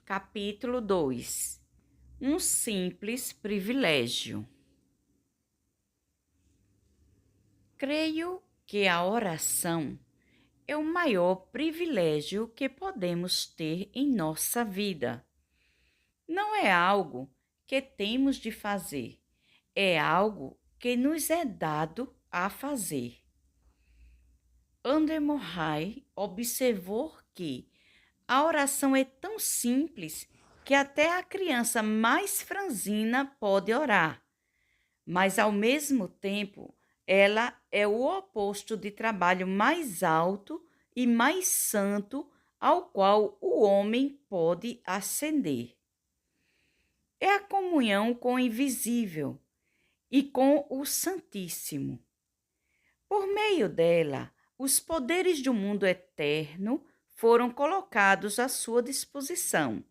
Capítulo 2. Um simples privilégio. Creio que a oração é o maior privilégio que podemos ter em nossa vida. Não é algo que temos de fazer, é algo que nos é dado a fazer. André Murray observou que a oração é tão simples que até a criança mais franzina pode orar, mas ao mesmo tempo ela é o oposto de trabalho mais alto e mais santo ao qual o homem pode ascender. É a comunhão com o invisível e com o Santíssimo. Por meio dela, os poderes do mundo eterno foram colocados à sua disposição.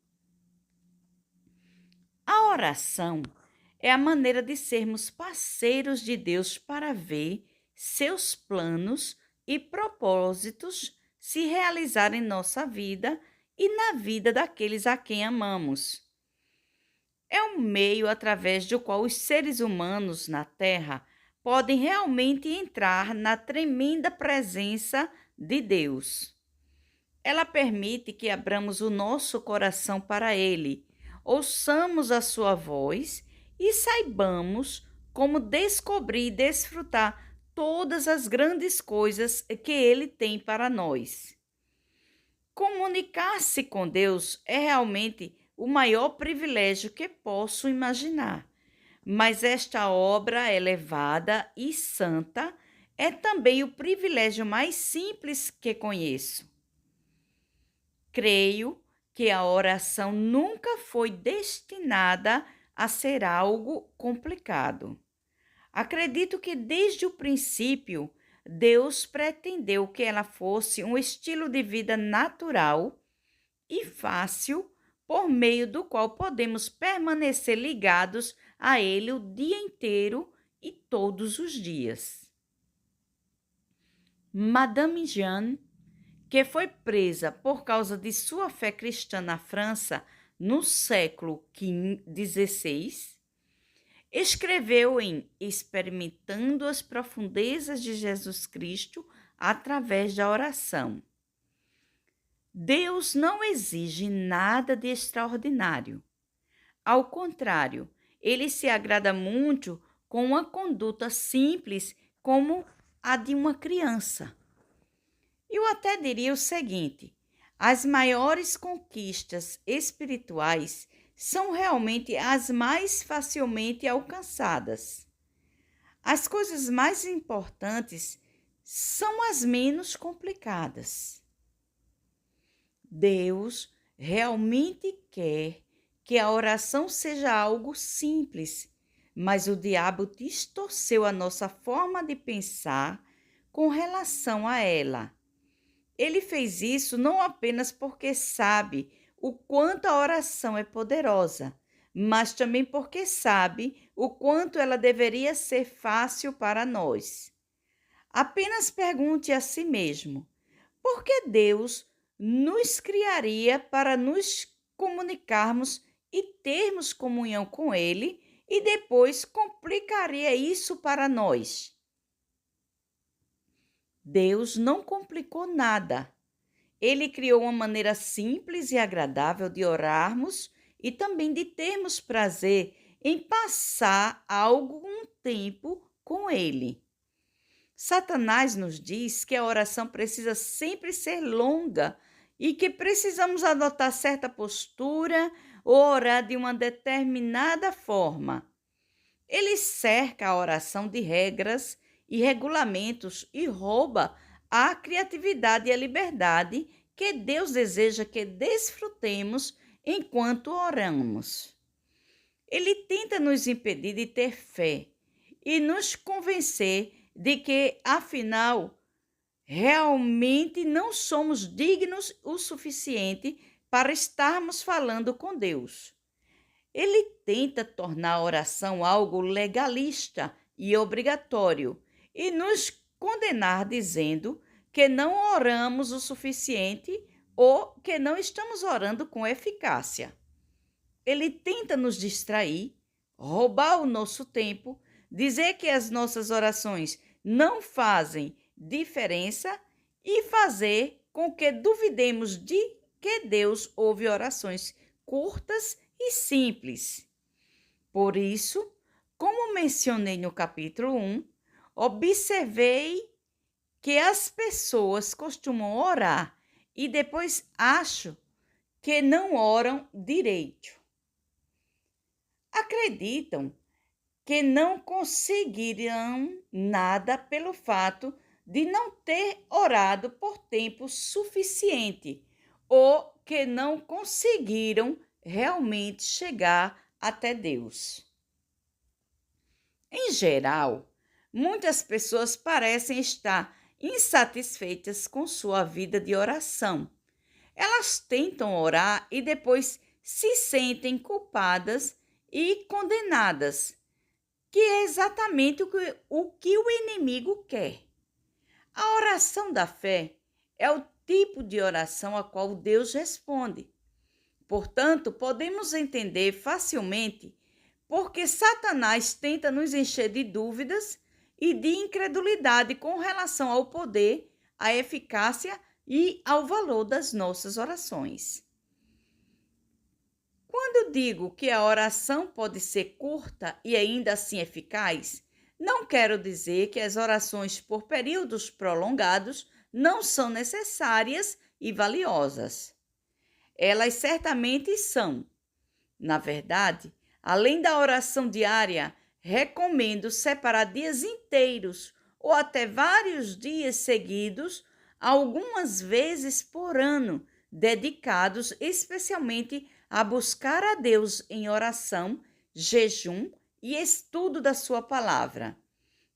A oração é a maneira de sermos parceiros de Deus para ver seus planos e propósitos se realizarem em nossa vida e na vida daqueles a quem amamos. É um meio através do qual os seres humanos na Terra podem realmente entrar na tremenda presença de Deus. Ela permite que abramos o nosso coração para Ele, ouçamos a sua voz e saibamos como descobrir e desfrutar todas as grandes coisas que Ele tem para nós. Comunicar-se com Deus é realmente o maior privilégio que posso imaginar, mas esta obra elevada e santa é também o privilégio mais simples que conheço. Creio que a oração nunca foi destinada a ser algo complicado. Acredito que desde o princípio Deus pretendeu que ela fosse um estilo de vida natural e fácil, por meio do qual podemos permanecer ligados a Ele o dia inteiro e todos os dias. Madame Jeanne, que foi presa por causa de sua fé cristã na França no século XVI, escreveu em Experimentando as Profundezas de Jesus Cristo através da oração. Deus não exige nada de extraordinário. Ao contrário, ele se agrada muito com uma conduta simples como a de uma criança. Eu até diria o seguinte: as maiores conquistas espirituais são realmente as mais facilmente alcançadas. As coisas mais importantes são as menos complicadas. Deus realmente quer que a oração seja algo simples, mas o diabo distorceu a nossa forma de pensar com relação a ela. Ele fez isso não apenas porque sabe o quanto a oração é poderosa, mas também porque sabe o quanto ela deveria ser fácil para nós. Apenas pergunte a si mesmo: por que Deus nos criaria para nos comunicarmos e termos comunhão com Ele e depois complicaria isso para nós? Deus não complicou nada. Ele criou uma maneira simples e agradável de orarmos e também de termos prazer em passar algum tempo com Ele. Satanás nos diz que a oração precisa sempre ser longa e que precisamos adotar certa postura ou orar de uma determinada forma. Ele cerca a oração de regras e regulamentos e rouba a criatividade e a liberdade que Deus deseja que desfrutemos enquanto oramos. Ele tenta nos impedir de ter fé e nos convencer de que, afinal, realmente não somos dignos o suficiente para estarmos falando com Deus. Ele tenta tornar a oração algo legalista e obrigatório e nos condenar dizendo que não oramos o suficiente ou que não estamos orando com eficácia. Ele tenta nos distrair, roubar o nosso tempo, dizer que as nossas orações não fazem diferença e fazer com que duvidemos de que Deus ouve orações curtas e simples. Por isso, como mencionei no capítulo 1, observei que as pessoas costumam orar e depois acham que não oram direito. Acreditam que não conseguirão nada pelo fato de não ter orado por tempo suficiente ou que não conseguiram realmente chegar até Deus. Em geral, muitas pessoas parecem estar insatisfeitas com sua vida de oração. Elas tentam orar e depois se sentem culpadas e condenadas, que é exatamente o que o inimigo quer. A oração da fé é o tipo de oração a qual Deus responde. Portanto, podemos entender facilmente porque Satanás tenta nos encher de dúvidas e de incredulidade com relação ao poder, à eficácia e ao valor das nossas orações. Quando digo que a oração pode ser curta e ainda assim eficaz, não quero dizer que as orações por períodos prolongados não são necessárias e valiosas. Elas certamente são. Na verdade, além da oração diária, recomendo separar dias inteiros ou até vários dias seguidos, algumas vezes por ano, dedicados especialmente a buscar a Deus em oração, jejum e estudo da sua palavra.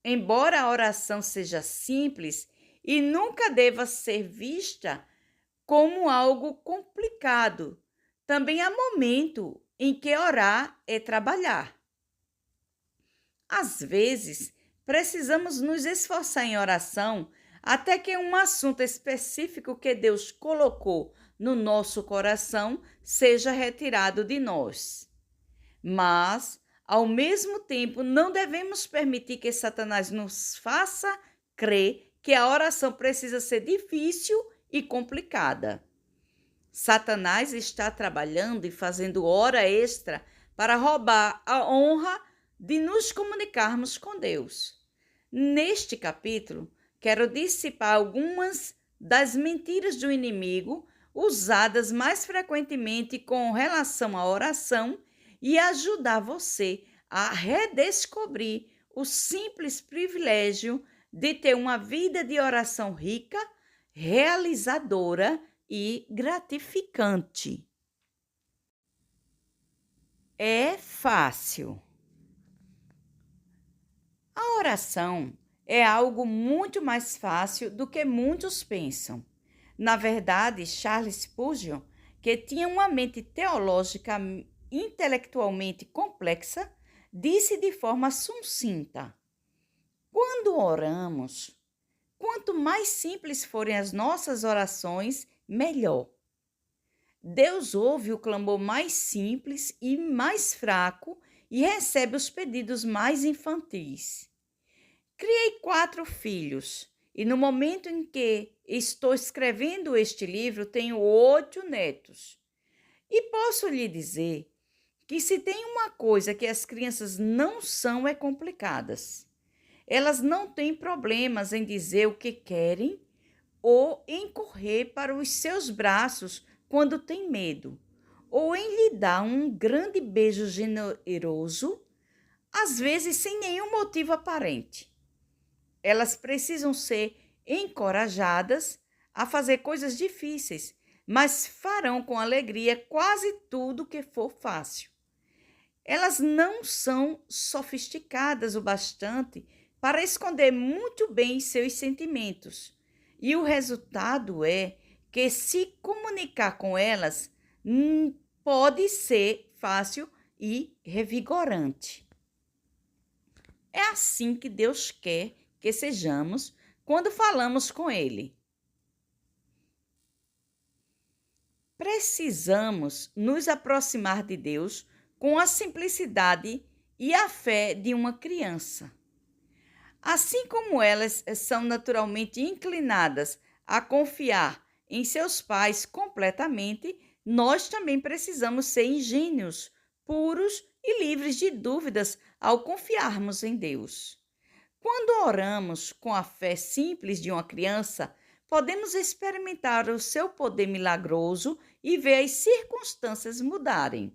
Embora a oração seja simples e nunca deva ser vista como algo complicado, também há momento em que orar é trabalhar. Às vezes, precisamos nos esforçar em oração até que um assunto específico que Deus colocou no nosso coração seja retirado de nós. Mas, ao mesmo tempo, não devemos permitir que Satanás nos faça crer que a oração precisa ser difícil e complicada. Satanás está trabalhando e fazendo hora extra para roubar a honra de nos comunicarmos com Deus. Neste capítulo, quero dissipar algumas das mentiras do inimigo usadas mais frequentemente com relação à oração e ajudar você a redescobrir o simples privilégio de ter uma vida de oração rica, realizadora e gratificante. É fácil. A oração é algo muito mais fácil do que muitos pensam. Na verdade, Charles Spurgeon, que tinha uma mente teológica intelectualmente complexa, disse de forma sucinta: quando oramos, quanto mais simples forem as nossas orações, melhor. Deus ouve o clamor mais simples e mais fraco e recebe os pedidos mais infantis. Criei 4 filhos e no momento em que estou escrevendo este livro tenho 8 netos. E posso lhe dizer que se tem uma coisa que as crianças não são é complicadas. Elas não têm problemas em dizer o que querem ou em correr para os seus braços quando têm medo, ou em lhe dar um grande beijo generoso, às vezes sem nenhum motivo aparente. Elas precisam ser encorajadas a fazer coisas difíceis, mas farão com alegria quase tudo que for fácil. Elas não são sofisticadas o bastante para esconder muito bem seus sentimentos. E o resultado é que se comunicar com elas pode ser fácil e revigorante. É assim que Deus quer que sejamos quando falamos com Ele. precisamos nos aproximar de Deus com a simplicidade e a fé de uma criança. Assim como elas são naturalmente inclinadas a confiar em seus pais completamente, nós também precisamos ser ingênuos, puros e livres de dúvidas ao confiarmos em Deus. Quando oramos com a fé simples de uma criança, podemos experimentar o seu poder milagroso e ver as circunstâncias mudarem.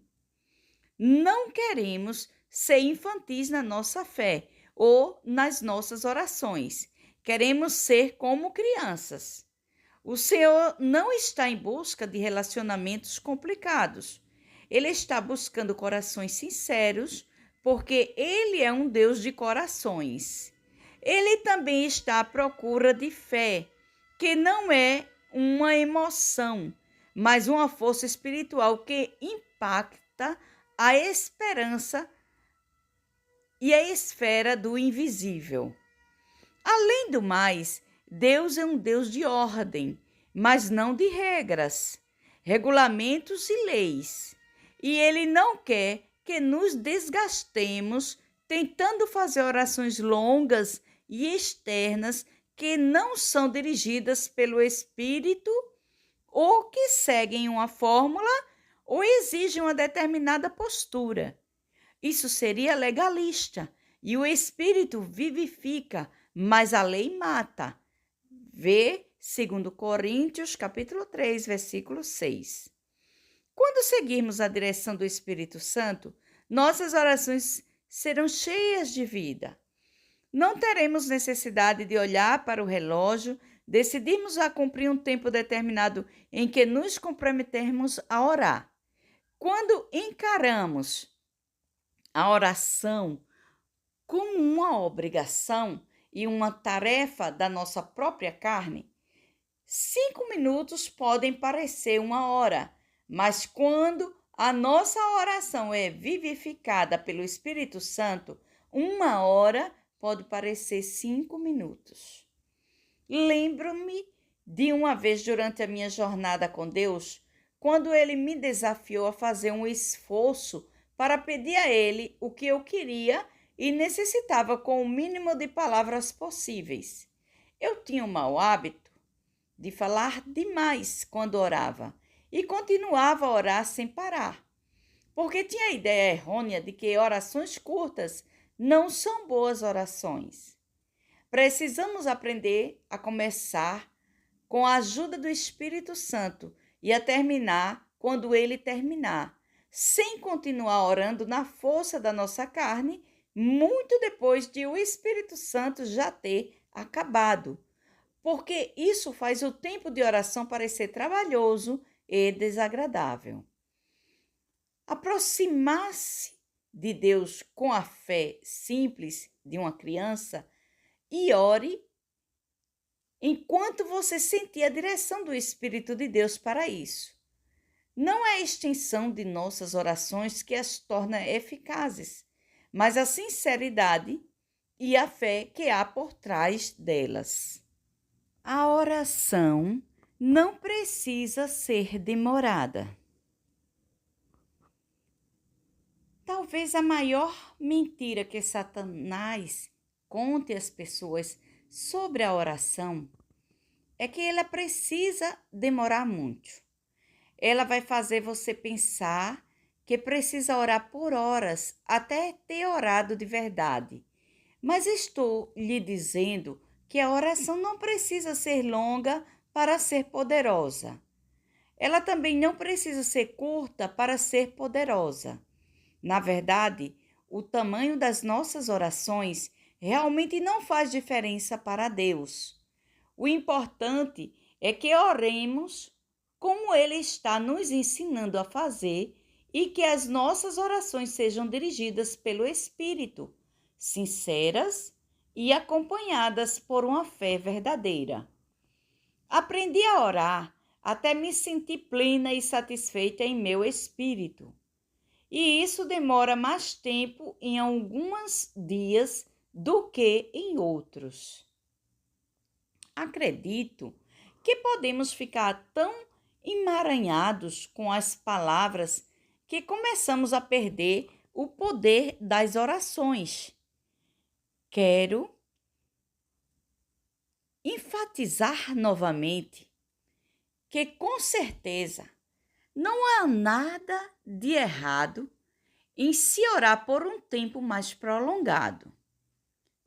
Não queremos ser infantis na nossa fé ou nas nossas orações. Queremos ser como crianças. O Senhor não está em busca de relacionamentos complicados. Ele está buscando corações sinceros, porque Ele é um Deus de corações. Ele também está à procura de fé, que não é uma emoção, mas uma força espiritual que impacta a esperança e a esfera do invisível. Além do mais, Deus é um Deus de ordem, mas não de regras, regulamentos e leis. E Ele não quer que nos desgastemos tentando fazer orações longas e externas que não são dirigidas pelo Espírito ou que seguem uma fórmula ou exigem uma determinada postura. Isso seria legalista e o Espírito vivifica, mas a lei mata. Vê 2 Coríntios, capítulo 3, versículo 6. Quando seguirmos a direção do Espírito Santo, nossas orações serão cheias de vida. Não teremos necessidade de olhar para o relógio, decidirmos a cumprir um tempo determinado em que nos comprometemos a orar. Quando encaramos a oração como uma obrigação e uma tarefa da nossa própria carne, 5 minutos podem parecer uma hora, mas quando a nossa oração é vivificada pelo Espírito Santo, 1 hora pode parecer 5 minutos. Lembro-me de uma vez durante a minha jornada com Deus, quando Ele me desafiou a fazer um esforço para pedir a Ele o que eu queria e necessitava com o mínimo de palavras possíveis. Eu tinha um mau hábito de falar demais quando orava e continuava a orar sem parar, porque tinha a ideia errônea de que orações curtas não são boas orações. Precisamos aprender a começar com a ajuda do Espírito Santo e a terminar quando ele terminar, sem continuar orando na força da nossa carne, muito depois de o Espírito Santo já ter acabado, porque isso faz o tempo de oração parecer trabalhoso e desagradável. Aproximar-se de Deus com a fé simples de uma criança e ore enquanto você sentir a direção do Espírito de Deus para isso. Não é a extensão de nossas orações que as torna eficazes, mas a sinceridade e a fé que há por trás delas. A oração não precisa ser demorada. Talvez a maior mentira que Satanás conte às pessoas sobre a oração é que ela precisa demorar muito. Ela vai fazer você pensar que precisa orar por horas até ter orado de verdade. Mas estou lhe dizendo que a oração não precisa ser longa para ser poderosa. Ela também não precisa ser curta para ser poderosa. Na verdade, o tamanho das nossas orações realmente não faz diferença para Deus. O importante é que oremos como Ele está nos ensinando a fazer e que as nossas orações sejam dirigidas pelo Espírito, sinceras e acompanhadas por uma fé verdadeira. Aprendi a orar até me sentir plena e satisfeita em meu espírito. E isso demora mais tempo em alguns dias do que em outros. Acredito que podemos ficar tão emaranhados com as palavras que começamos a perder o poder das orações. Quero enfatizar novamente que, com certeza, não há nada de errado em se orar por um tempo mais prolongado.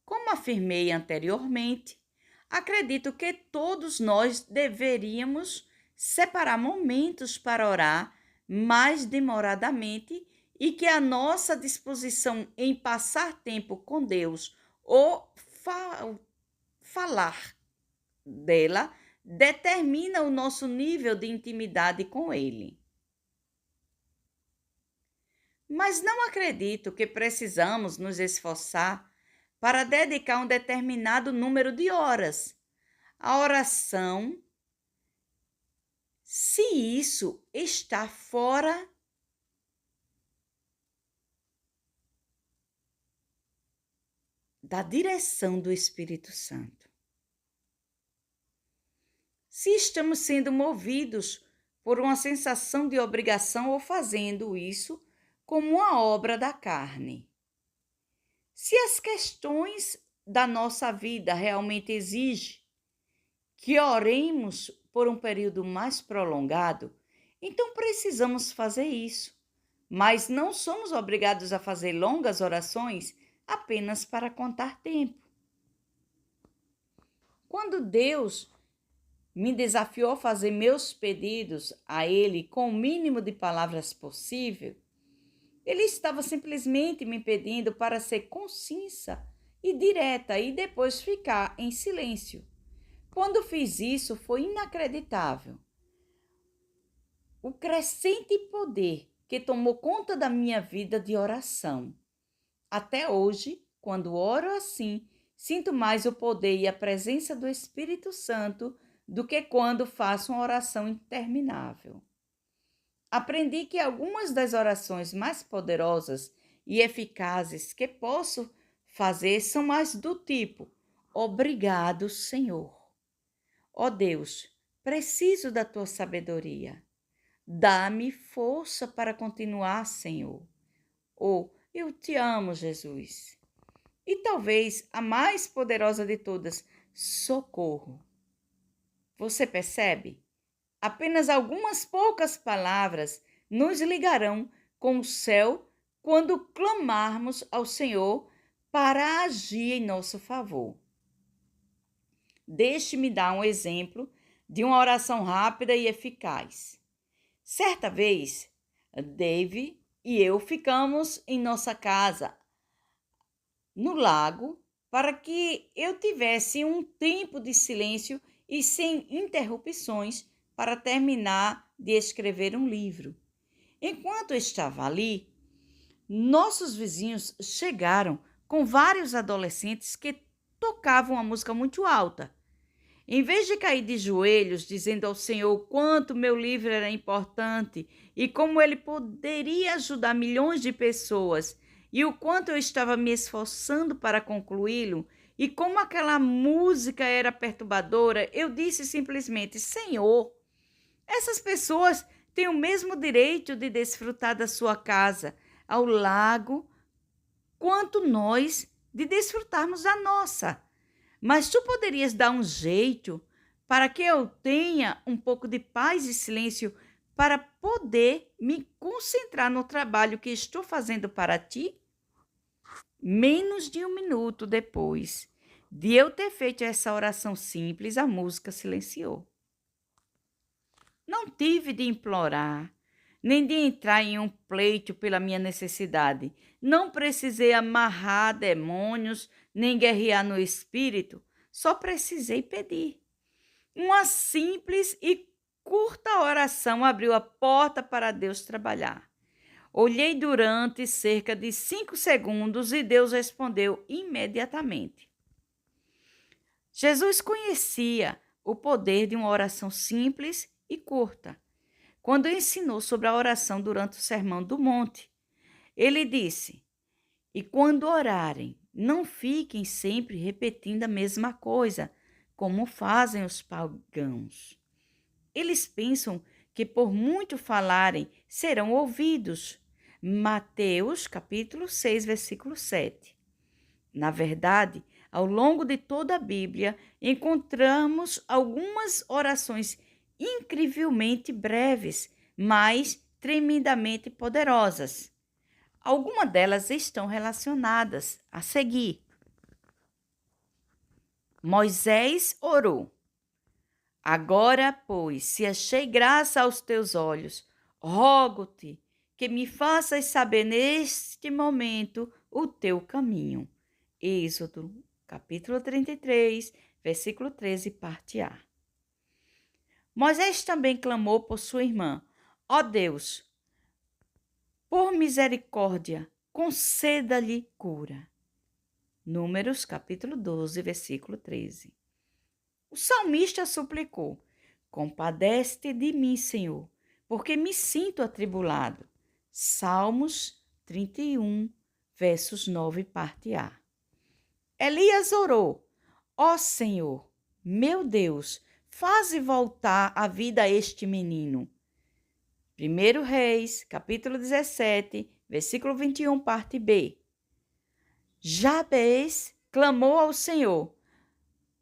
Como afirmei anteriormente, acredito que todos nós deveríamos separar momentos para orar mais demoradamente e que a nossa disposição em passar tempo com Deus ou falar dela determina o nosso nível de intimidade com Ele. Mas não acredito que precisamos nos esforçar para dedicar um determinado número de horas à oração, se isso está fora da direção do Espírito Santo. Se estamos sendo movidos por uma sensação de obrigação ou fazendo isso como uma obra da carne. Se as questões da nossa vida realmente exigem que oremos por um período mais prolongado, então precisamos fazer isso. Mas não somos obrigados a fazer longas orações apenas para contar tempo. Quando Deus me desafiou a fazer meus pedidos a Ele com o mínimo de palavras possível, Ele estava simplesmente me pedindo para ser concisa e direta e depois ficar em silêncio. Quando fiz isso, foi inacreditável. O crescente poder que tomou conta da minha vida de oração. Até hoje, quando oro assim, sinto mais o poder e a presença do Espírito Santo do que quando faço uma oração interminável. Aprendi que algumas das orações mais poderosas e eficazes que posso fazer são mais do tipo: obrigado, Senhor. Ó Deus, preciso da tua sabedoria. Dá-me força para continuar, Senhor. Ou eu te amo, Jesus. E talvez a mais poderosa de todas, socorro. Você percebe? Apenas algumas poucas palavras nos ligarão com o céu quando clamarmos ao Senhor para agir em nosso favor. Deixe-me dar um exemplo de uma oração rápida e eficaz. Certa vez, Dave e eu ficamos em nossa casa, no lago, para que eu tivesse um tempo de silêncio e sem interrupções para terminar de escrever um livro. Enquanto estava ali, nossos vizinhos chegaram com vários adolescentes que tocavam uma música muito alta. Em vez de cair de joelhos, dizendo ao Senhor quanto meu livro era importante e como ele poderia ajudar milhões de pessoas e o quanto eu estava me esforçando para concluí-lo e como aquela música era perturbadora, eu disse simplesmente: Senhor, essas pessoas têm o mesmo direito de desfrutar da sua casa, ao lago, quanto nós de desfrutarmos da nossa. Mas tu poderias dar um jeito para que eu tenha um pouco de paz e silêncio para poder me concentrar no trabalho que estou fazendo para ti? Menos de um minuto depois de eu ter feito essa oração simples, a música silenciou. Não tive de implorar, nem de entrar em um pleito pela minha necessidade. Não precisei amarrar demônios, nem guerrear no espírito. Só precisei pedir. Uma simples e curta oração abriu a porta para Deus trabalhar. Olhei durante cerca de 5 segundos e Deus respondeu imediatamente. Jesus conhecia o poder de uma oração simples e curta. Quando ensinou sobre a oração durante o Sermão do Monte, ele disse: e quando orarem, não fiquem sempre repetindo a mesma coisa, como fazem os pagãos. Eles pensam que por muito falarem serão ouvidos. Mateus, capítulo 6, versículo 7. Na verdade, ao longo de toda a Bíblia, encontramos algumas orações incrivelmente breves, mas tremendamente poderosas. Algumas delas estão relacionadas a seguir. Moisés orou: agora, pois, se achei graça aos teus olhos, rogo-te que me faças saber neste momento o teu caminho. Êxodo, capítulo 33, versículo 13, parte A. Moisés também clamou por sua irmã: ó Deus, por misericórdia, conceda-lhe cura. Números, capítulo 12, versículo 13. O salmista suplicou: compadece-te de mim, Senhor, porque me sinto atribulado. Salmos 31, versos 9, parte A. Elias orou: ó Senhor, meu Deus, faze voltar à vida este menino. 1 Reis, capítulo 17, versículo 21, parte B. Jabez clamou ao Senhor: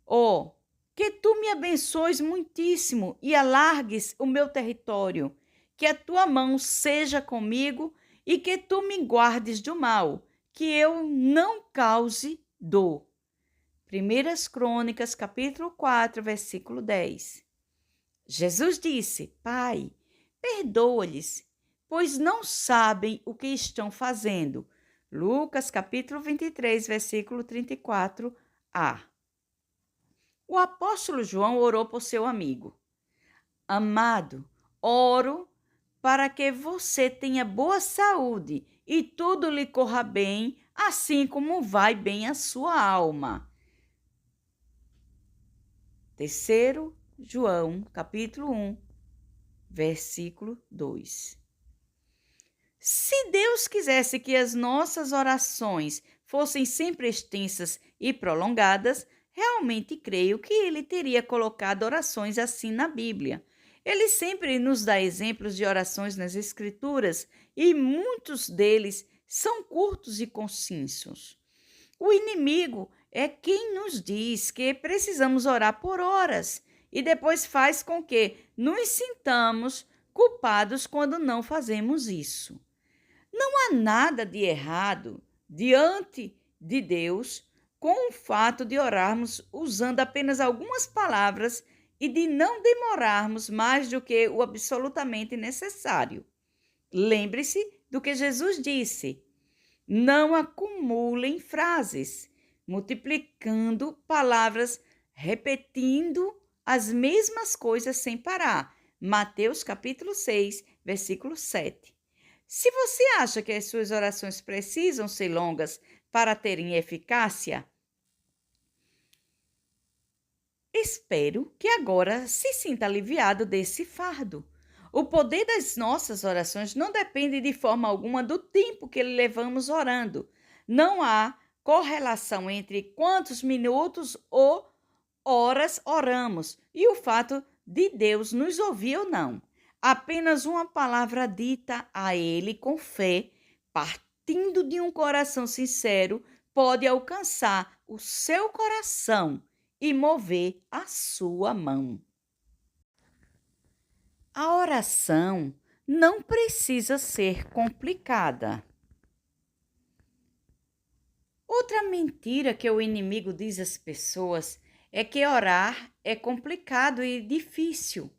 ó, que tu me abençoes muitíssimo e alargues o meu território, que a tua mão seja comigo e que tu me guardes do mal, que eu não cause dor. 1 Crônicas, capítulo 4, versículo 10. Jesus disse: Pai, perdoa-lhes, pois não sabem o que estão fazendo. Lucas, capítulo 23, versículo 34a. O apóstolo João orou por seu amigo: amado, oro para que você tenha boa saúde e tudo lhe corra bem, assim como vai bem a sua alma. 3 João, capítulo 1, versículo 2. Se Deus quisesse que as nossas orações fossem sempre extensas e prolongadas, realmente creio que Ele teria colocado orações assim na Bíblia. Ele sempre nos dá exemplos de orações nas Escrituras e muitos deles são curtos e concisos. O inimigo é quem nos diz que precisamos orar por horas e depois faz com que nos sintamos culpados quando não fazemos isso. Não há nada de errado diante de Deus com o fato de orarmos usando apenas algumas palavras e de não demorarmos mais do que o absolutamente necessário. Lembre-se do que Jesus disse: não acumulem frases, multiplicando palavras, repetindo as mesmas coisas sem parar. Mateus capítulo 6, versículo 7. Se você acha que as suas orações precisam ser longas para terem eficácia, espero que agora se sinta aliviado desse fardo. O poder das nossas orações não depende de forma alguma do tempo que levamos orando. Não há correlação entre quantos minutos ou horas oramos e o fato de Deus nos ouvir ou não. Apenas uma palavra dita a Ele com fé, partindo de um coração sincero, pode alcançar o seu coração e mover a sua mão. A oração não precisa ser complicada. Outra mentira que o inimigo diz às pessoas é que orar é complicado e difícil.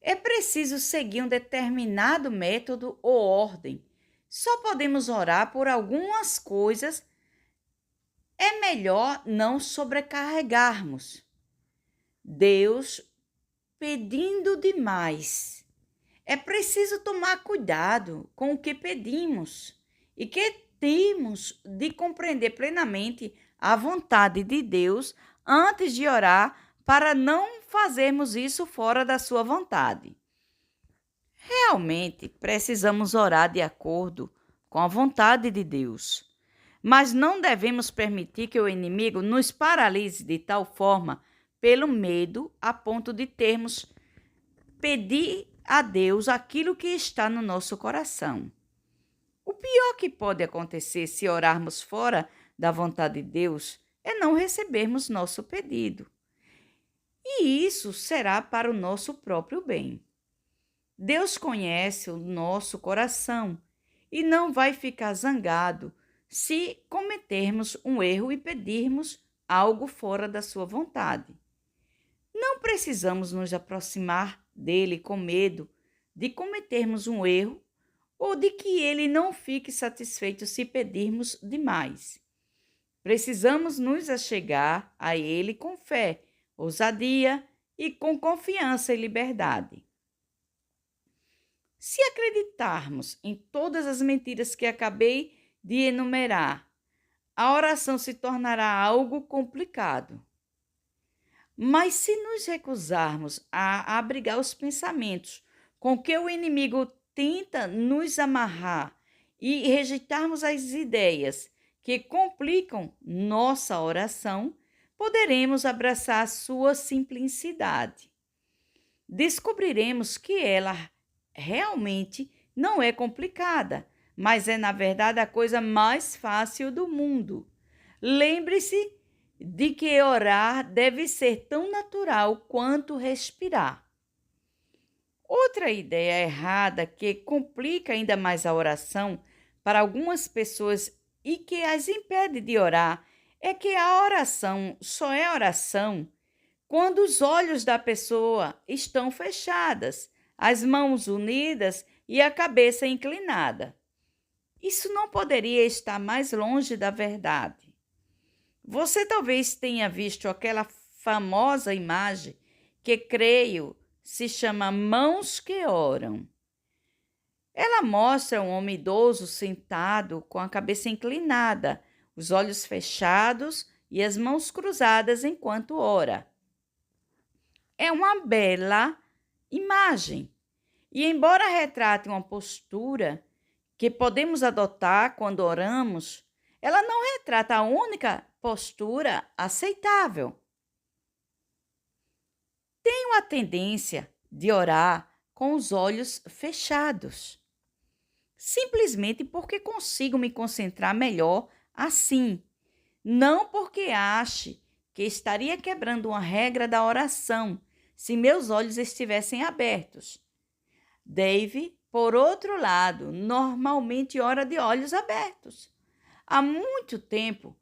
É preciso seguir um determinado método ou ordem. Só podemos orar por algumas coisas. É melhor não sobrecarregarmos Deus pedindo demais. É preciso tomar cuidado com o que pedimos e que temos de compreender plenamente a vontade de Deus antes de orar, para não fazermos isso fora da sua vontade. Realmente precisamos orar de acordo com a vontade de Deus, mas não devemos permitir que o inimigo nos paralise de tal forma pelo medo a ponto de termos pedir a Deus aquilo que está no nosso coração. O pior que pode acontecer se orarmos fora da vontade de Deus é não recebermos nosso pedido. E isso será para o nosso próprio bem. Deus conhece o nosso coração e não vai ficar zangado se cometermos um erro e pedirmos algo fora da sua vontade. Não precisamos nos aproximar dele com medo de cometermos um erro ou de que ele não fique satisfeito se pedirmos demais. Precisamos nos achegar a ele com fé, ousadia e com confiança e liberdade. Se acreditarmos em todas as mentiras que acabei de enumerar, a oração se tornará algo complicado. Mas se nos recusarmos a abrigar os pensamentos com que o inimigo tenta nos amarrar e rejeitarmos as ideias que complicam nossa oração, poderemos abraçar a sua simplicidade. Descobriremos que ela realmente não é complicada, mas é, na verdade, a coisa mais fácil do mundo. Lembre-se de que orar deve ser tão natural quanto respirar. Outra ideia errada que complica ainda mais a oração para algumas pessoas e que as impede de orar é que a oração só é oração quando os olhos da pessoa estão fechadas, as mãos unidas e a cabeça inclinada. Isso não poderia estar mais longe da verdade. Você talvez tenha visto aquela famosa imagem que, creio, se chama Mãos que Oram. Ela mostra um homem idoso sentado com a cabeça inclinada, os olhos fechados e as mãos cruzadas enquanto ora. É uma bela imagem. E embora retrate uma postura que podemos adotar quando oramos, ela não retrata a única postura aceitável. Tenho a tendência de orar com os olhos fechados, simplesmente porque consigo me concentrar melhor assim, não porque ache que estaria quebrando uma regra da oração se meus olhos estivessem abertos. Dave, por outro lado, normalmente ora de olhos abertos. Há muito tempo,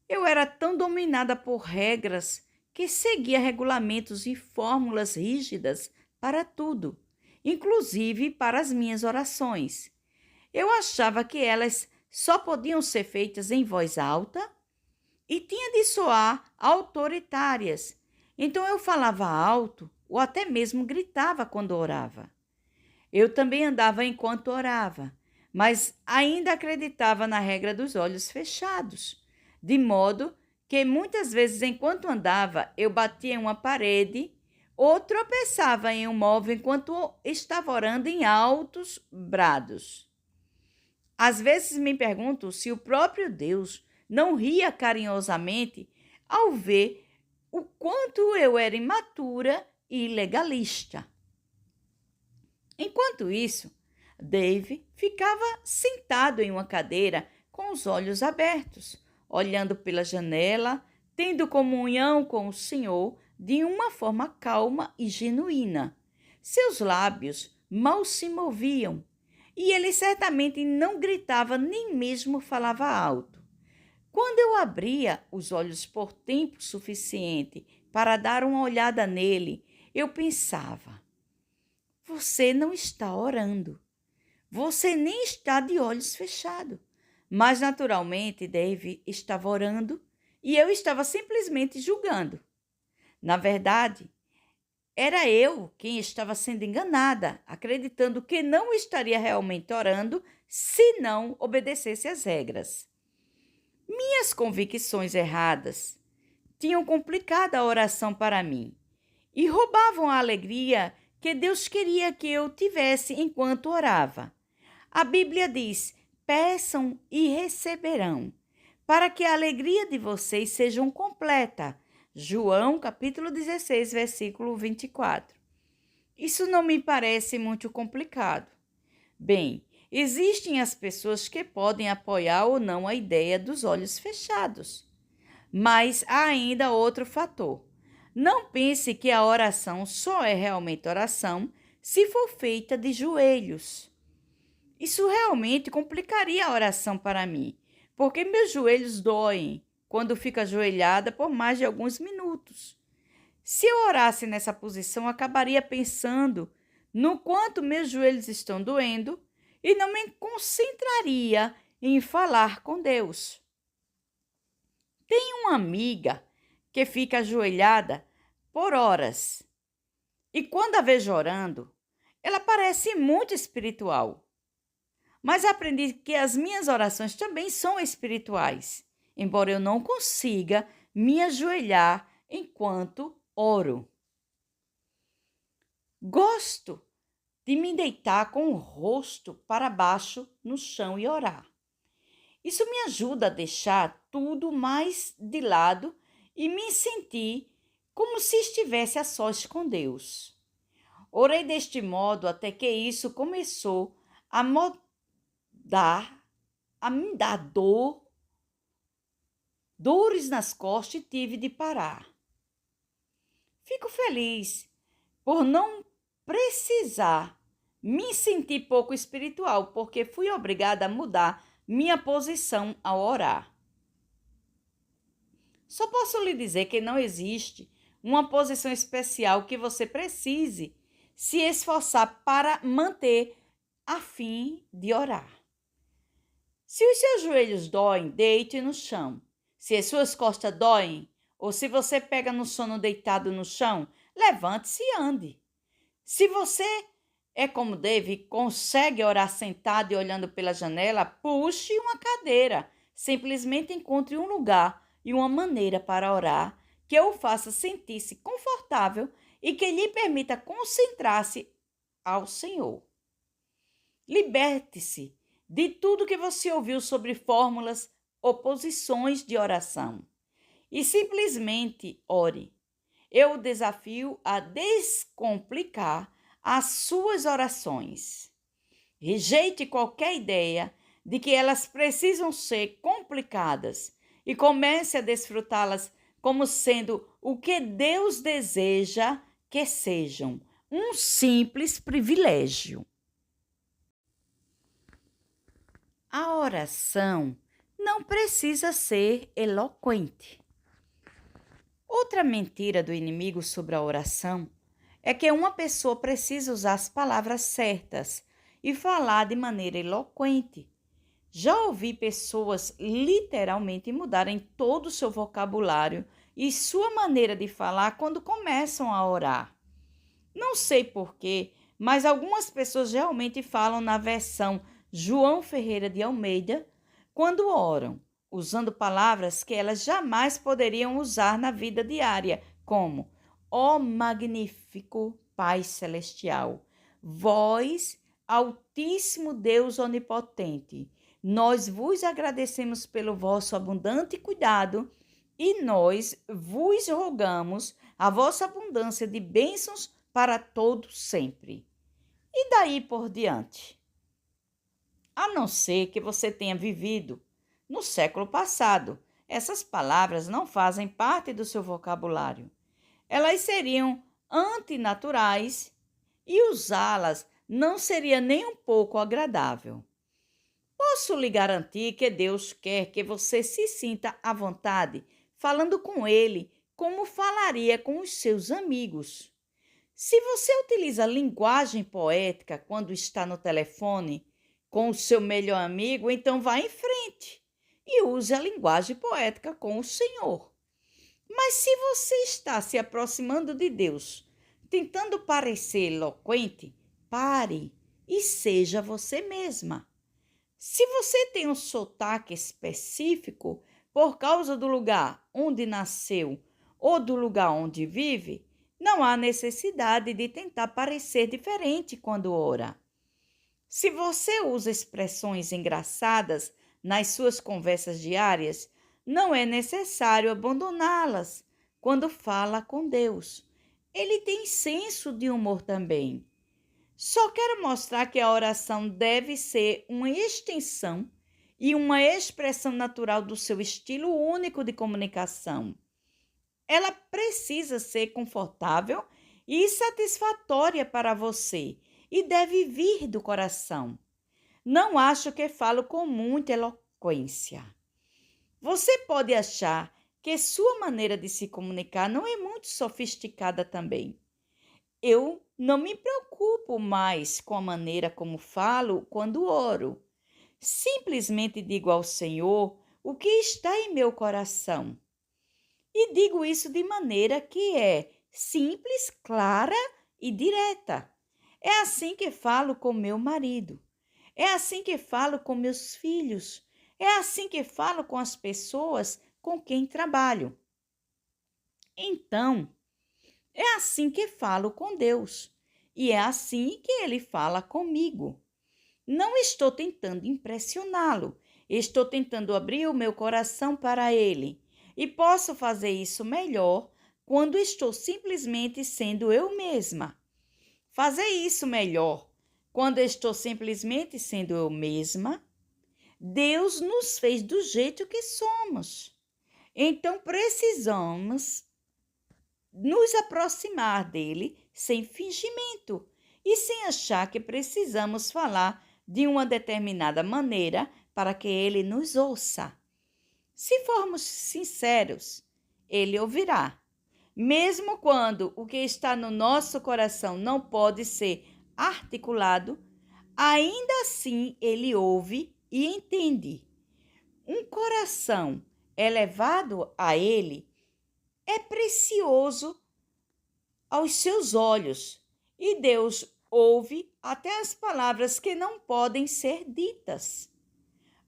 eu era tão dominada por regras que seguia regulamentos e fórmulas rígidas para tudo, inclusive para as minhas orações. Eu achava que elas só podiam ser feitas em voz alta e tinha de soar autoritárias. Então eu falava alto ou até mesmo gritava quando orava. Eu também andava enquanto orava, mas ainda acreditava na regra dos olhos fechados, de modo que muitas vezes, enquanto andava, eu batia em uma parede ou tropeçava em um móvel enquanto estava orando em altos brados. Às vezes me pergunto se o próprio Deus não ria carinhosamente ao ver o quanto eu era imatura e legalista. Enquanto isso, Dave ficava sentado em uma cadeira com os olhos abertos, olhando pela janela, tendo comunhão com o Senhor de uma forma calma e genuína. Seus lábios mal se moviam e ele certamente não gritava nem mesmo falava alto. Quando eu abria os olhos por tempo suficiente para dar uma olhada nele, eu pensava: você não está orando. Você nem está de olhos fechados. Mas, naturalmente, Dave estava orando e eu estava simplesmente julgando. Na verdade, era eu quem estava sendo enganada, acreditando que não estaria realmente orando se não obedecesse às regras. Minhas convicções erradas tinham complicado a oração para mim e roubavam a alegria que Deus queria que eu tivesse enquanto orava. A Bíblia diz: peçam e receberão, para que a alegria de vocês seja completa. João, capítulo 16, versículo 24. Isso não me parece muito complicado. Bem, existem as pessoas que podem apoiar ou não a ideia dos olhos fechados. Mas há ainda outro fator. Não pense que a oração só é realmente oração se for feita de joelhos. Isso realmente complicaria a oração para mim, porque meus joelhos doem quando fico ajoelhada por mais de alguns minutos. Se eu orasse nessa posição, acabaria pensando no quanto meus joelhos estão doendo e não me concentraria em falar com Deus. Tenho uma amiga que fica ajoelhada por horas e quando a vejo orando, ela parece muito espiritual. Mas aprendi que as minhas orações também são espirituais, embora eu não consiga me ajoelhar enquanto oro. Gosto de me deitar com o rosto para baixo no chão e orar. Isso me ajuda a deixar tudo mais de lado e me sentir como se estivesse a sós com Deus. Orei deste modo até que isso começou a me dar dores nas costas e tive de parar. Fico feliz por não precisar me sentir pouco espiritual, porque fui obrigada a mudar minha posição ao orar. Só posso lhe dizer que não existe uma posição especial que você precise se esforçar para manter a fim de orar. Se os seus joelhos doem, deite no chão. Se as suas costas doem, ou se você pega no sono deitado no chão, levante-se e ande. Se você é como David, consegue orar sentado e olhando pela janela, puxe uma cadeira. Simplesmente encontre um lugar e uma maneira para orar que o faça sentir-se confortável e que lhe permita concentrar-se ao Senhor. Liberte-se de tudo que você ouviu sobre fórmulas ou posições de oração e simplesmente ore. Eu o desafio a descomplicar as suas orações. Rejeite qualquer ideia de que elas precisam ser complicadas e comece a desfrutá-las como sendo o que Deus deseja que sejam, um simples privilégio. A oração não precisa ser eloquente. Outra mentira do inimigo sobre a oração é que uma pessoa precisa usar as palavras certas e falar de maneira eloquente. Já ouvi pessoas literalmente mudarem todo o seu vocabulário e sua maneira de falar quando começam a orar. Não sei porquê, mas algumas pessoas realmente falam na versão João Ferreira de Almeida quando oram, usando palavras que elas jamais poderiam usar na vida diária, como ó magnífico Pai Celestial, vós, Altíssimo Deus Onipotente, nós vos agradecemos pelo vosso abundante cuidado e nós vos rogamos a vossa abundância de bênçãos para todos sempre. E daí por diante? A não ser que você tenha vivido no século passado, essas palavras não fazem parte do seu vocabulário. Elas seriam antinaturais e usá-las não seria nem um pouco agradável. Posso lhe garantir que Deus quer que você se sinta à vontade falando com Ele como falaria com os seus amigos. Se você utiliza linguagem poética quando está no telefone com o seu melhor amigo, então vá em frente e use a linguagem poética com o Senhor. Mas se você está se aproximando de Deus, tentando parecer eloquente, pare e seja você mesma. Se você tem um sotaque específico por causa do lugar onde nasceu ou do lugar onde vive, não há necessidade de tentar parecer diferente quando ora. Se você usa expressões engraçadas nas suas conversas diárias, não é necessário abandoná-las quando fala com Deus. Ele tem senso de humor também. Só quero mostrar que a oração deve ser uma extensão e uma expressão natural do seu estilo único de comunicação. Ela precisa ser confortável e satisfatória para você e deve vir do coração. Não acho que falo com muita eloquência. Você pode achar que sua maneira de se comunicar não é muito sofisticada também. Eu não me preocupo mais com a maneira como falo quando oro. Simplesmente digo ao Senhor o que está em meu coração. E digo isso de maneira que é simples, clara e direta. É assim que falo com meu marido. É assim que falo com meus filhos. É assim que falo com as pessoas com quem trabalho. Então, é assim que falo com Deus. E é assim que ele fala comigo. Não estou tentando impressioná-lo. Estou tentando abrir o meu coração para ele. E posso fazer isso melhor quando estou simplesmente sendo eu mesma. Fazer isso melhor quando estou simplesmente sendo eu mesma. Deus nos fez do jeito que somos. Então precisamos nos aproximar dele sem fingimento e sem achar que precisamos falar de uma determinada maneira para que ele nos ouça. Se formos sinceros, ele ouvirá. Mesmo quando o que está no nosso coração não pode ser articulado, ainda assim ele ouve e entende. Um coração elevado a ele é precioso aos seus olhos e Deus ouve até as palavras que não podem ser ditas.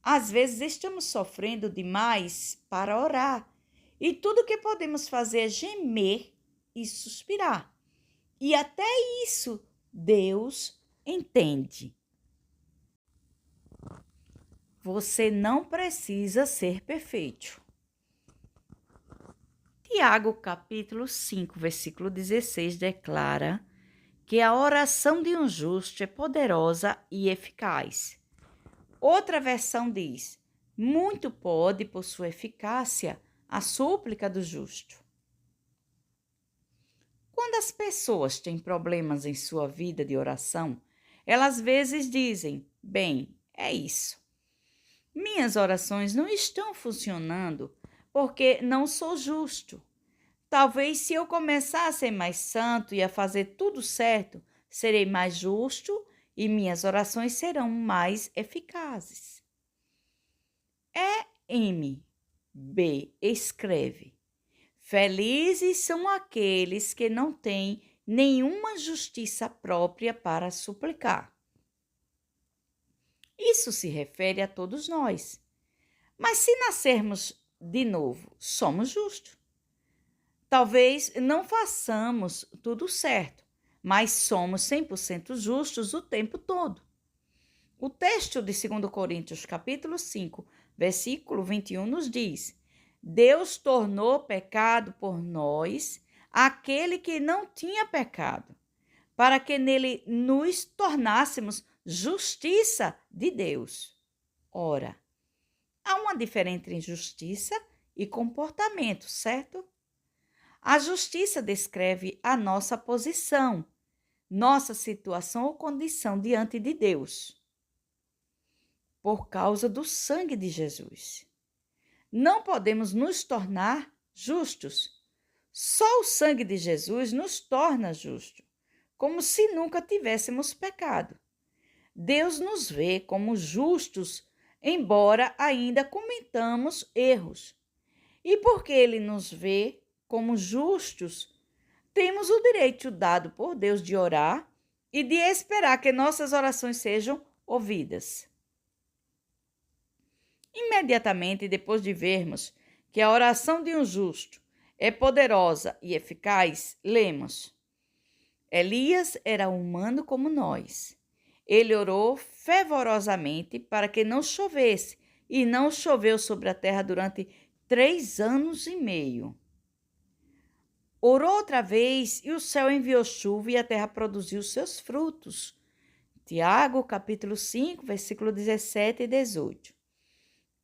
Às vezes estamos sofrendo demais para orar e tudo que podemos fazer é gemer e suspirar. E até isso Deus entende. Você não precisa ser perfeito. Tiago, capítulo 5, versículo 16, declara que a oração de um justo é poderosa e eficaz. Outra versão diz: muito pode, por sua eficácia, a súplica do justo. Quando as pessoas têm problemas em sua vida de oração, elas às vezes dizem: bem, é isso. Minhas orações não estão funcionando porque não sou justo. Talvez se eu começar a ser mais santo e a fazer tudo certo, serei mais justo e minhas orações serão mais eficazes. B. escreve: felizes são aqueles que não têm nenhuma justiça própria para suplicar. Isso se refere a todos nós. Mas se nascermos de novo, somos justos. Talvez não façamos tudo certo, mas somos 100% justos o tempo todo. O texto de 2 Coríntios, capítulo 5, versículo 21, nos diz: Deus tornou pecado por nós aquele que não tinha pecado, para que nele nos tornássemos justiça de Deus. Ora, há uma diferença entre justiça e comportamento, certo? A justiça descreve a nossa posição, nossa situação ou condição diante de Deus, por causa do sangue de Jesus. Não podemos nos tornar justos. Só o sangue de Jesus nos torna justos, como se nunca tivéssemos pecado. Deus nos vê como justos, embora ainda cometamos erros. E porque Ele nos vê como justos, temos o direito dado por Deus de orar e de esperar que nossas orações sejam ouvidas. Imediatamente depois de vermos que a oração de um justo é poderosa e eficaz, lemos: Elias era humano como nós. Ele orou fervorosamente para que não chovesse, e não choveu sobre a terra durante 3 anos e meio. Orou outra vez e o céu enviou chuva e a terra produziu seus frutos. Tiago, capítulo 5, versículo 17 e 18.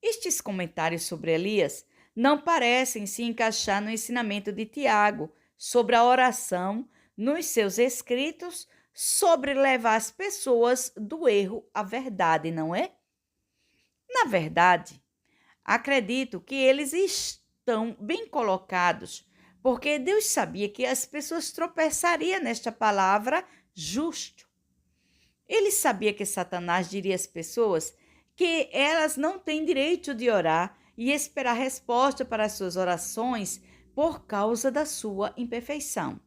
Estes comentários sobre Elias não parecem se encaixar no ensinamento de Tiago sobre a oração nos seus escritos sobre levar as pessoas do erro à verdade, não é? Na verdade, acredito que eles estão bem colocados, porque Deus sabia que as pessoas tropeçariam nesta palavra justo. Ele sabia que Satanás diria às pessoas que elas não têm direito de orar e esperar resposta para as suas orações por causa da sua imperfeição.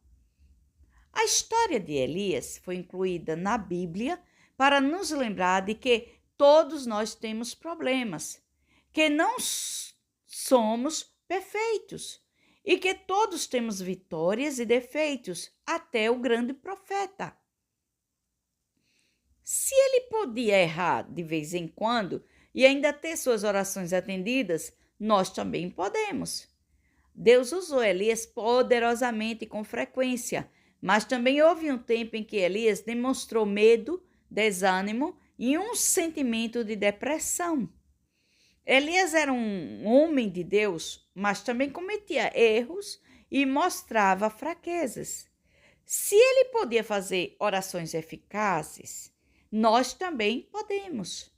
A história de Elias foi incluída na Bíblia para nos lembrar de que todos nós temos problemas, que não somos perfeitos e que todos temos vitórias e defeitos, até o grande profeta. Se ele podia errar de vez em quando e ainda ter suas orações atendidas, nós também podemos. Deus usou Elias poderosamente e com frequência, mas também houve um tempo em que Elias demonstrou medo, desânimo e um sentimento de depressão. Elias era um homem de Deus, mas também cometia erros e mostrava fraquezas. Se ele podia fazer orações eficazes, nós também podemos.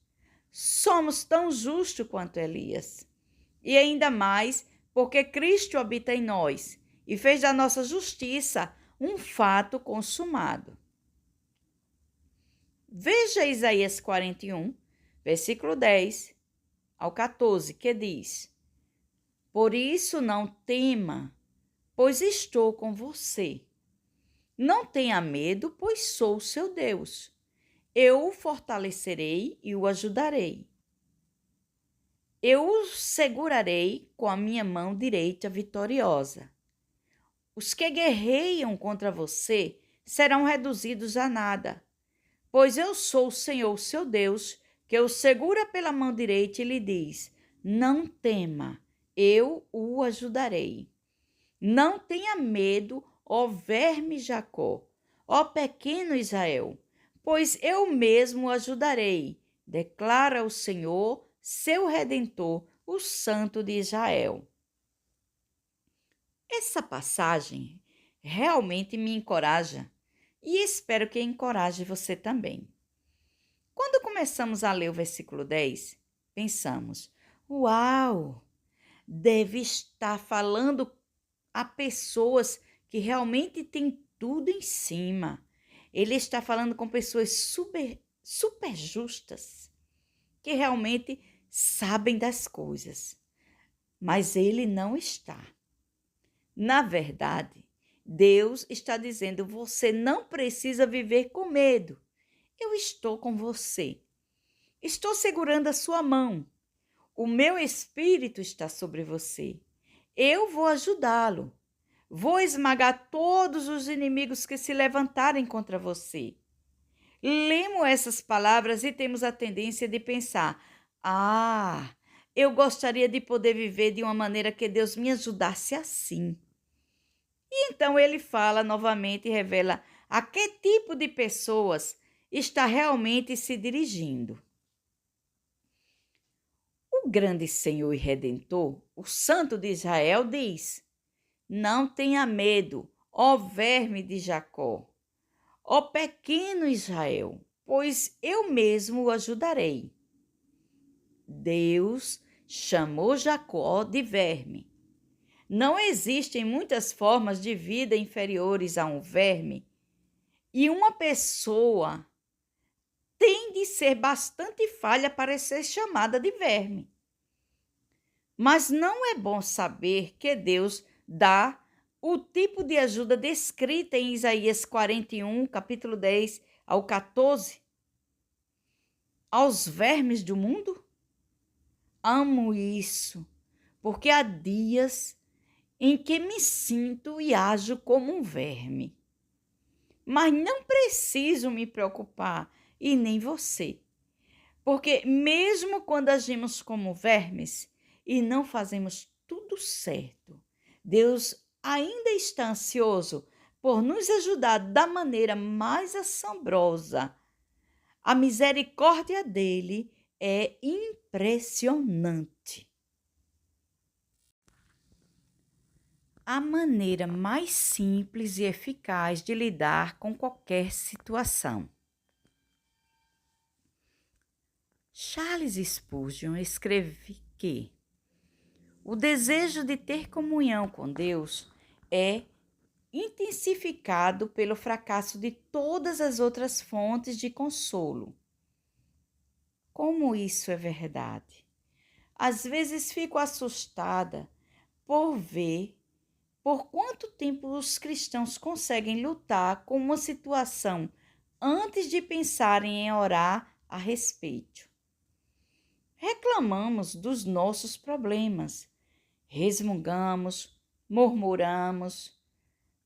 Somos tão justos quanto Elias. E ainda mais porque Cristo habita em nós e fez da nossa justiça um fato consumado. Veja Isaías 41, versículo 10 ao 14, que diz: Por isso não tema, pois estou com você. Não tenha medo, pois sou o seu Deus. Eu o fortalecerei e o ajudarei. Eu o segurarei com a minha mão direita vitoriosa. Os que guerreiam contra você serão reduzidos a nada, pois eu sou o Senhor, seu Deus, que o segura pela mão direita e lhe diz: Não tema, eu o ajudarei. Não tenha medo, ó verme Jacó, ó pequeno Israel, pois eu mesmo o ajudarei, declara o Senhor, seu Redentor, o Santo de Israel. Essa passagem realmente me encoraja e espero que encoraje você também. Quando começamos a ler o versículo 10, pensamos: uau, deve estar falando a pessoas que realmente têm tudo em cima. Ele está falando com pessoas super justas, que realmente sabem das coisas. Mas ele não está. Na verdade, Deus está dizendo: você não precisa viver com medo. Eu estou com você. Estou segurando a sua mão. O meu espírito está sobre você. Eu vou ajudá-lo. Vou esmagar todos os inimigos que se levantarem contra você. Lemos essas palavras e temos a tendência de pensar: eu gostaria de poder viver de uma maneira que Deus me ajudasse assim. E então ele fala novamente e revela a que tipo de pessoas está realmente se dirigindo. O grande Senhor e Redentor, o Santo de Israel, diz: Não tenha medo, ó verme de Jacó, ó pequeno Israel, pois eu mesmo o ajudarei. Deus chamou Jacó de verme. Não existem muitas formas de vida inferiores a um verme, e uma pessoa tem de ser bastante falha para ser chamada de verme. Mas não é bom saber que Deus dá o tipo de ajuda descrita em Isaías 41, capítulo 10 ao 14, aos vermes do mundo? Amo isso, porque há dias em que me sinto e ajo como um verme. Mas não preciso me preocupar, e nem você, porque mesmo quando agimos como vermes e não fazemos tudo certo, Deus ainda está ansioso por nos ajudar da maneira mais assombrosa. A misericórdia dele é impressionante. A maneira mais simples e eficaz de lidar com qualquer situação. Charles Spurgeon escreve que o desejo de ter comunhão com Deus é intensificado pelo fracasso de todas as outras fontes de consolo. Como isso é verdade? Às vezes fico assustada por ver por quanto tempo os cristãos conseguem lutar com uma situação antes de pensarem em orar a respeito. Reclamamos dos nossos problemas, resmungamos, murmuramos,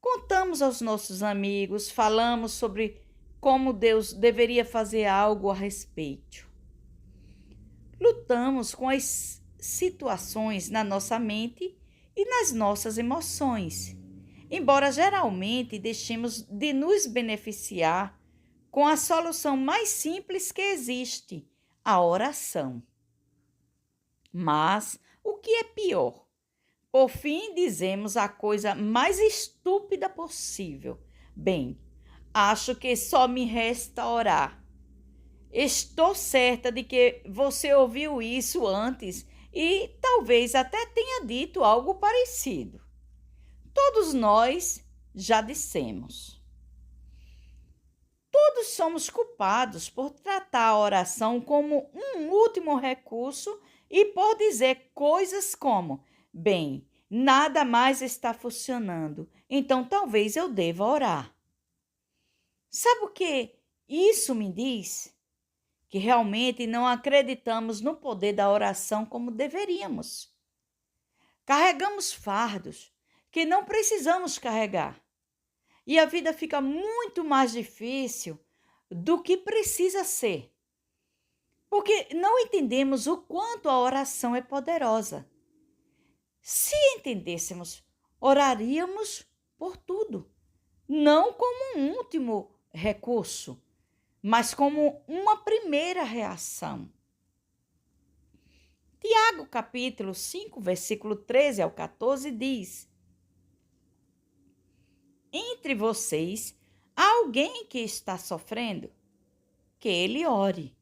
contamos aos nossos amigos, falamos sobre como Deus deveria fazer algo a respeito. Lutamos com as situações na nossa mente e nas nossas emoções, embora geralmente deixemos de nos beneficiar com a solução mais simples que existe, a oração. Mas o que é pior? Por fim, dizemos a coisa mais estúpida possível. Bem, acho que só me resta orar. Estou certa de que você ouviu isso antes e talvez até tenha dito algo parecido. Todos nós já dissemos. Todos somos culpados por tratar a oração como um último recurso e por dizer coisas como: bem, nada mais está funcionando, então talvez eu deva orar. Sabe o que isso me diz? Que realmente não acreditamos no poder da oração como deveríamos. Carregamos fardos que não precisamos carregar. E a vida fica muito mais difícil do que precisa ser. Porque não entendemos o quanto a oração é poderosa. Se entendêssemos, oraríamos por tudo, não como um último recurso, mas como uma primeira reação. Tiago, capítulo 5, versículo 13 ao 14, diz: entre vocês, há alguém que está sofrendo? Que ele ore.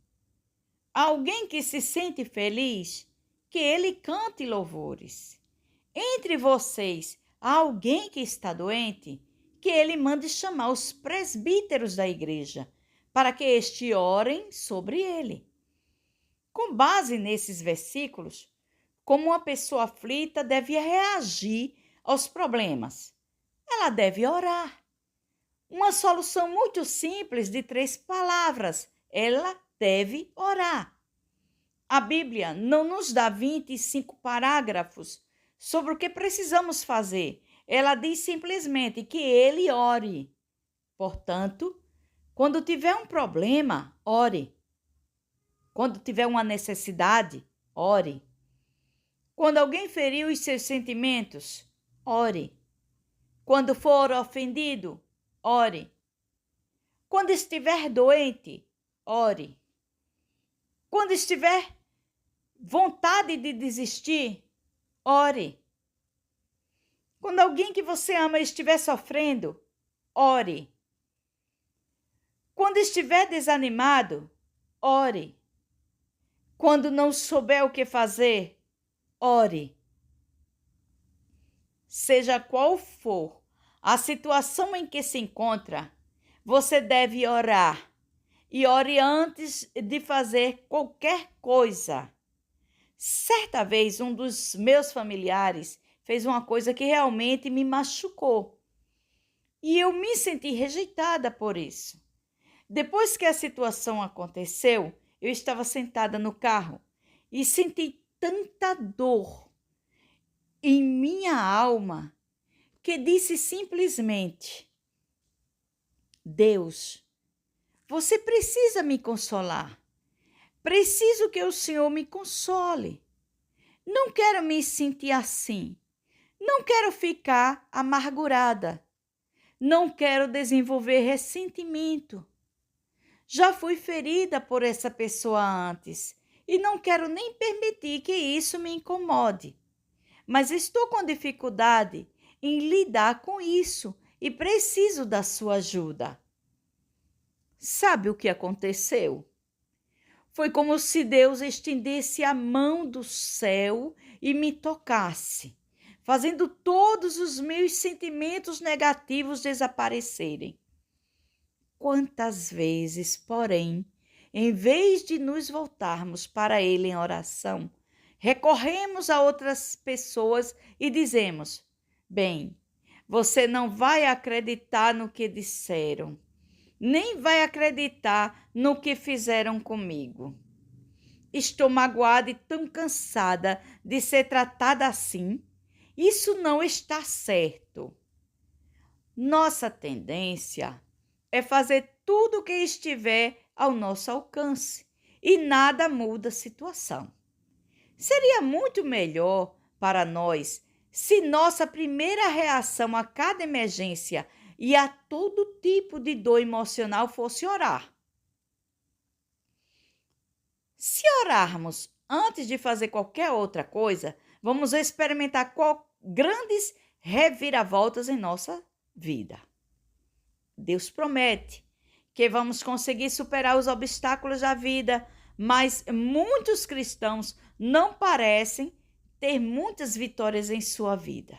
Alguém que se sente feliz? Que ele cante louvores. Entre vocês, há alguém que está doente? Que ele mande chamar os presbíteros da igreja, para que estes orem sobre ele. Com base nesses versículos, como uma pessoa aflita deve reagir aos problemas? Ela deve orar. Uma solução muito simples de 3 palavras. Ela deve orar. A Bíblia não nos dá 25 parágrafos sobre o que precisamos fazer. Ela diz simplesmente que ele ore. Portanto, quando tiver um problema, ore. Quando tiver uma necessidade, ore. Quando alguém feriu os seus sentimentos, ore. Quando for ofendido, ore. Quando estiver doente, ore. Quando estiver vontade de desistir, ore. Quando alguém que você ama estiver sofrendo, ore. Quando estiver desanimado, ore. Quando não souber o que fazer, ore. Seja qual for a situação em que se encontra, você deve orar. E ore antes de fazer qualquer coisa. Certa vez, um dos meus familiares fez uma coisa que realmente me machucou. E eu me senti rejeitada por isso. Depois que a situação aconteceu, eu estava sentada no carro e senti tanta dor em minha alma que disse simplesmente: Deus, você precisa me consolar. Preciso que o Senhor me console. Não quero me sentir assim. Não quero ficar amargurada. Não quero desenvolver ressentimento. Já fui ferida por essa pessoa antes e não quero nem permitir que isso me incomode. Mas estou com dificuldade em lidar com isso e preciso da sua ajuda. Sabe o que aconteceu? Foi como se Deus estendesse a mão do céu e me tocasse, fazendo todos os meus sentimentos negativos desaparecerem. Quantas vezes, porém, em vez de nos voltarmos para Ele em oração, recorremos a outras pessoas e dizemos: bem, você não vai acreditar no que disseram, nem vai acreditar no que fizeram comigo. Estou magoada e tão cansada de ser tratada assim. Isso não está certo. Nossa tendência é fazer tudo o que estiver ao nosso alcance e nada muda a situação. Seria muito melhor para nós se nossa primeira reação a cada emergência e a todo tipo de dor emocional fosse orar. Se orarmos antes de fazer qualquer outra coisa, vamos experimentar grandes reviravoltas em nossa vida. Deus promete que vamos conseguir superar os obstáculos da vida, mas muitos cristãos não parecem ter muitas vitórias em sua vida.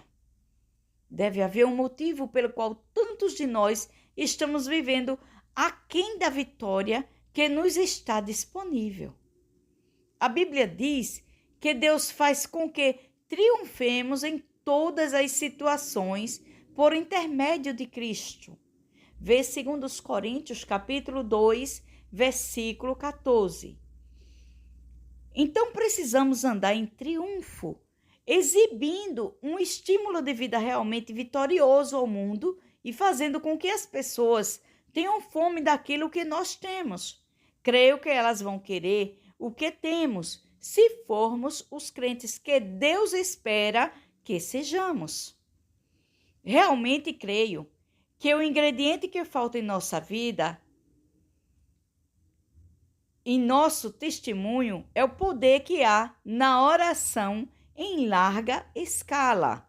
Deve haver um motivo pelo qual tantos de nós estamos vivendo aquém da vitória que nos está disponível. A Bíblia diz que Deus faz com que triunfemos em todas as situações por intermédio de Cristo. Vê 2 Coríntios, capítulo 2, versículo 14. Então precisamos andar em triunfo, exibindo um estímulo de vida realmente vitorioso ao mundo e fazendo com que as pessoas tenham fome daquilo que nós temos. Creio que elas vão querer o que temos, se formos os crentes que Deus espera que sejamos. Realmente creio que o ingrediente que falta em nossa vida, em nosso testemunho, é o poder que há na oração em larga escala.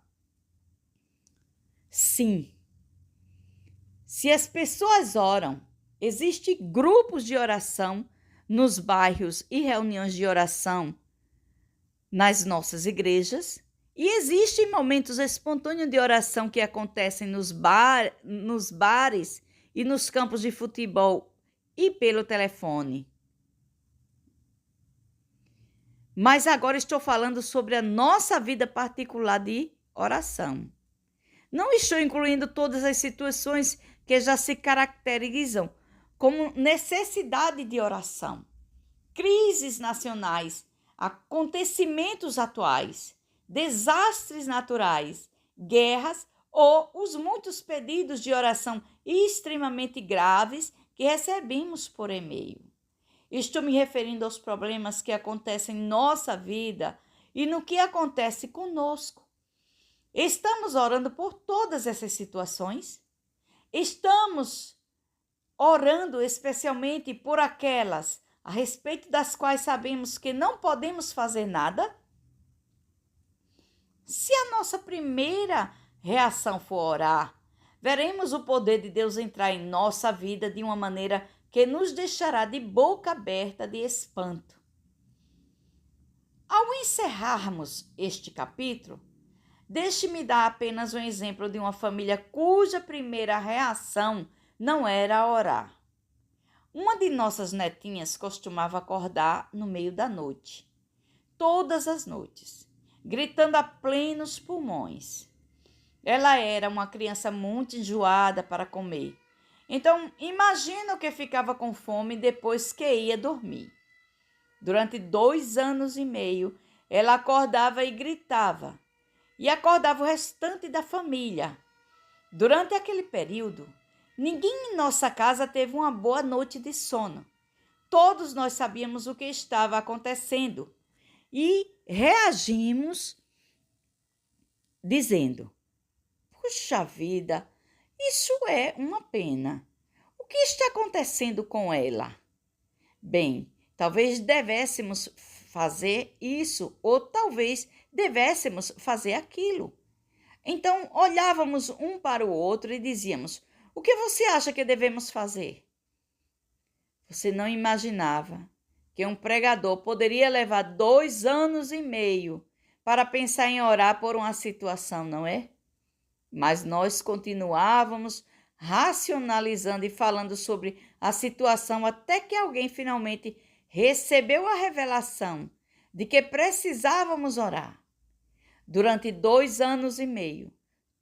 Sim, se as pessoas oram, existem grupos de oração nos bairros e reuniões de oração nas nossas igrejas, e existem momentos espontâneos de oração que acontecem nos bares e nos campos de futebol e pelo telefone. Mas agora estou falando sobre a nossa vida particular de oração. Não estou incluindo todas as situações que já se caracterizam como necessidade de oração. Crises nacionais, acontecimentos atuais, desastres naturais, guerras ou os muitos pedidos de oração extremamente graves que recebemos por e-mail. Estou me referindo aos problemas que acontecem em nossa vida e no que acontece conosco. Estamos orando por todas essas situações? Estamos orando especialmente por aquelas a respeito das quais sabemos que não podemos fazer nada? Se a nossa primeira reação for orar, veremos o poder de Deus entrar em nossa vida de uma maneira que nos deixará de boca aberta de espanto. Ao encerrarmos este capítulo, deixe-me dar apenas um exemplo de uma família cuja primeira reação não era orar. Uma de nossas netinhas costumava acordar no meio da noite, todas as noites, gritando a plenos pulmões. Ela era uma criança muito enjoada para comer. Então, imagina que ficava com fome depois que ia dormir. Durante 2 anos e meio, ela acordava e gritava, e acordava o restante da família. Durante aquele período, ninguém em nossa casa teve uma boa noite de sono. Todos nós sabíamos o que estava acontecendo e reagimos dizendo: puxa vida, isso é uma pena. O que está acontecendo com ela? Bem, talvez devêssemos fazer isso ou talvez devêssemos fazer aquilo. Então, olhávamos um para o outro e dizíamos: o que você acha que devemos fazer? Você não imaginava que um pregador poderia levar 2 anos e meio para pensar em orar por uma situação, não é? Mas nós continuávamos racionalizando e falando sobre a situação até que alguém finalmente recebeu a revelação de que precisávamos orar. Durante 2 anos e meio,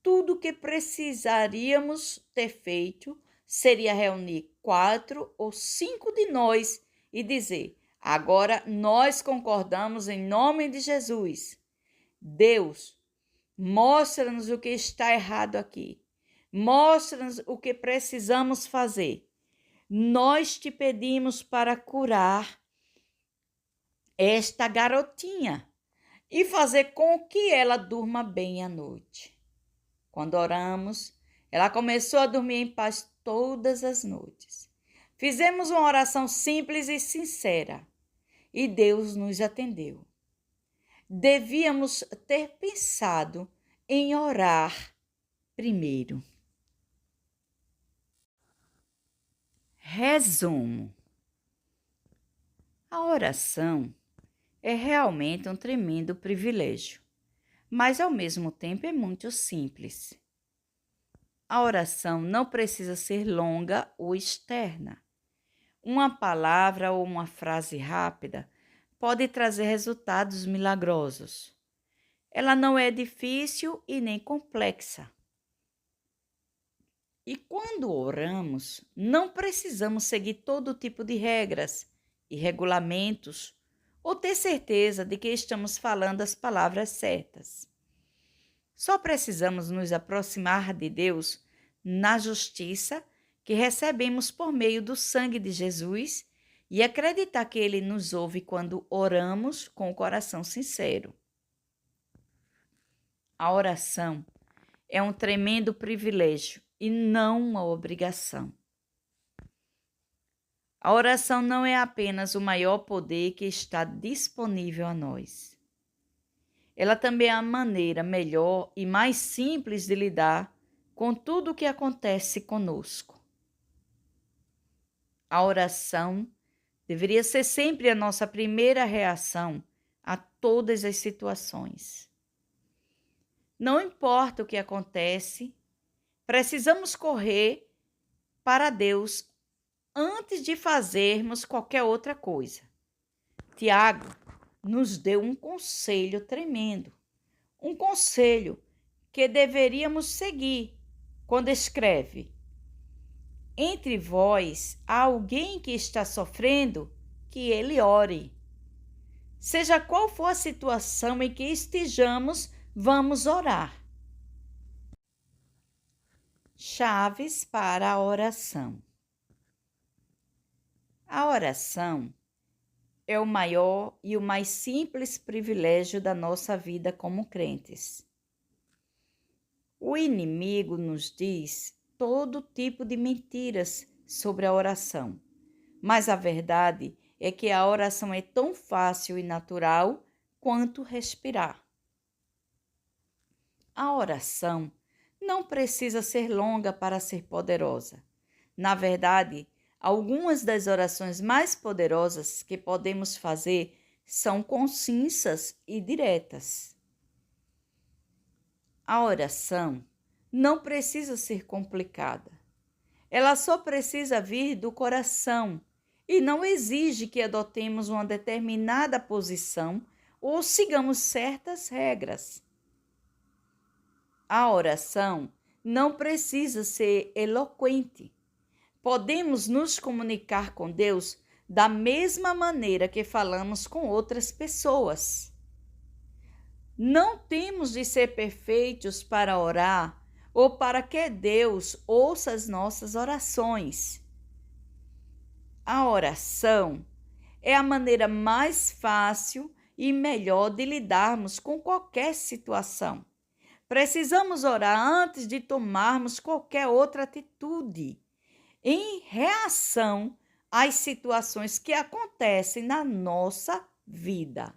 tudo o que precisaríamos ter feito seria reunir 4 ou 5 de nós e dizer: agora nós concordamos em nome de Jesus. Deus, mostra-nos o que está errado aqui. Mostra-nos o que precisamos fazer. Nós te pedimos para curar esta garotinha e fazer com que ela durma bem à noite. Quando oramos, ela começou a dormir em paz todas as noites. Fizemos uma oração simples e sincera e Deus nos atendeu. Devíamos ter pensado em orar primeiro. Resumo: a oração é realmente um tremendo privilégio, mas ao mesmo tempo é muito simples. A oração não precisa ser longa ou externa. Uma palavra ou uma frase rápida pode trazer resultados milagrosos. Ela não é difícil e nem complexa. E quando oramos, não precisamos seguir todo tipo de regras e regulamentos ou ter certeza de que estamos falando as palavras certas. Só precisamos nos aproximar de Deus na justiça que recebemos por meio do sangue de Jesus e acreditar que Ele nos ouve quando oramos com o coração sincero. A oração é um tremendo privilégio e não uma obrigação. A oração não é apenas o maior poder que está disponível a nós. Ela também é a maneira melhor e mais simples de lidar com tudo o que acontece conosco. A oração deveria ser sempre a nossa primeira reação a todas as situações. Não importa o que acontece, precisamos correr para Deus antes de fazermos qualquer outra coisa. Tiago nos deu um conselho tremendo, um conselho que deveríamos seguir quando escreve: entre vós há alguém que está sofrendo, que ele ore. Seja qual for a situação em que estejamos, vamos orar. Chaves para a oração. A oração é o maior e o mais simples privilégio da nossa vida como crentes. O inimigo nos diz todo tipo de mentiras sobre a oração, mas a verdade é que a oração é tão fácil e natural quanto respirar. A oração não precisa ser longa para ser poderosa. Na verdade, algumas das orações mais poderosas que podemos fazer são concisas e diretas. A oração não precisa ser complicada. Ela só precisa vir do coração e não exige que adotemos uma determinada posição ou sigamos certas regras. A oração não precisa ser eloquente. Podemos nos comunicar com Deus da mesma maneira que falamos com outras pessoas. Não temos de ser perfeitos para orar ou para que Deus ouça as nossas orações. A oração é a maneira mais fácil e melhor de lidarmos com qualquer situação, Precisamos orar antes de tomarmos qualquer outra atitude, em reação às situações que acontecem na nossa vida.